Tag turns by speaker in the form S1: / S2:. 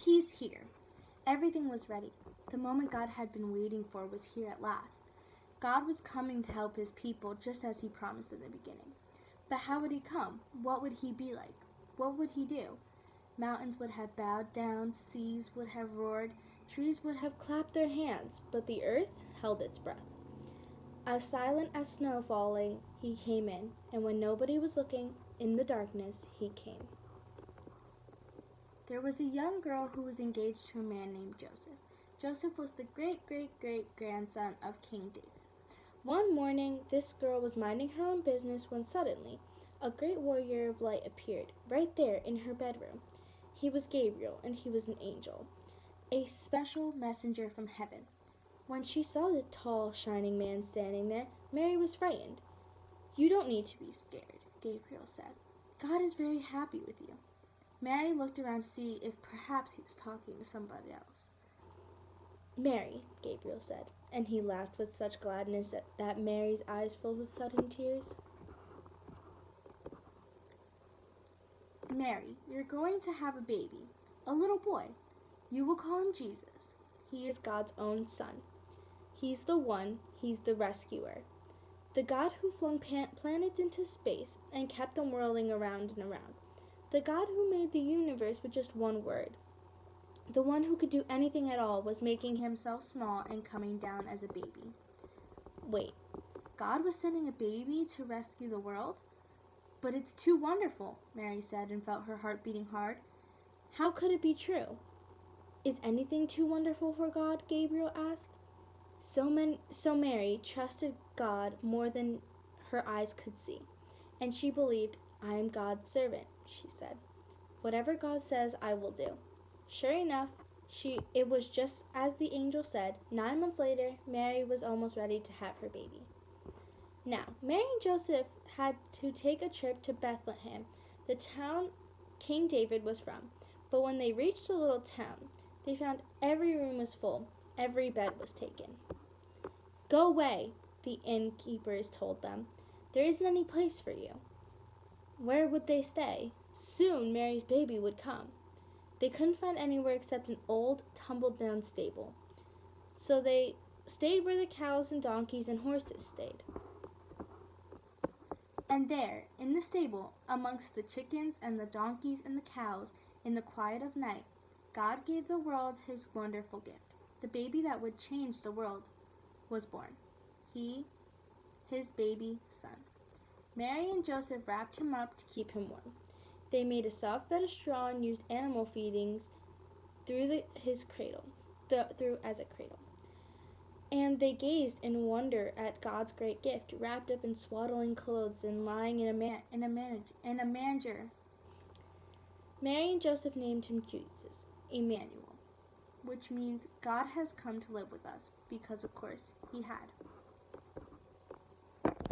S1: He's here. Everything was ready. The moment God had been waiting for was here at last. God was coming to help his people just as he promised in the beginning. But how would he come? What would he be like? What would he do? Mountains would have bowed down, seas would have roared, trees would have clapped their hands, but the earth held its breath. As silent as snow falling, he came in, and when nobody was looking, in the darkness, he came. There was a young girl who was engaged to a man named Joseph. Joseph was the great-great-great-grandson of King David. One morning, this girl was minding her own business when suddenly, a great warrior of light appeared, right there in her bedroom. He was Gabriel, and he was an angel, a special messenger from heaven. When she saw the tall, shining man standing there, Mary was frightened. "You don't need to be scared," Gabriel said. "God is very happy with you." Mary looked around to see if perhaps he was talking to somebody else. "Mary," Gabriel said, and he laughed with such gladness that Mary's eyes filled with sudden tears. "Mary, you're going to have a baby, a little boy. You will call him Jesus. He is God's own son. He's the one, he's the rescuer. The God who flung planets into space and kept them whirling around and around. The God who made the universe with just one word. The one who could do anything at all was making himself small and coming down as a baby." Wait, God was sending a baby to rescue the world? "But it's too wonderful," Mary said and felt her heart beating hard. How could it be true? "Is anything too wonderful for God?" Gabriel asked. So Mary trusted God more than her eyes could see, and she believed, "I am God's servant," she said. "Whatever God says, I will do." Sure enough, it was just as the angel said. 9 months later, Mary was almost ready to have her baby. Now, Mary and Joseph had to take a trip to Bethlehem, the town King David was from. But when they reached the little town, they found every room was full, every bed was taken. "Go away," the innkeepers told them. "There isn't any place for you." Where would they stay? Soon Mary's baby would come. They couldn't find anywhere except an old, tumbled-down stable. So they stayed where the cows and donkeys and horses stayed. And there, in the stable, amongst the chickens and the donkeys and the cows, in the quiet of night, God gave the world his wonderful gift. The baby that would change the world was born. His baby son. Mary and Joseph wrapped him up to keep him warm. They made a soft bed of straw and used animal feedings through as a cradle. And they gazed in wonder at God's great gift, wrapped up in swaddling clothes and lying in a manger. Mary and Joseph named him Jesus, Emmanuel, which means God has come to live with us, because of course he had.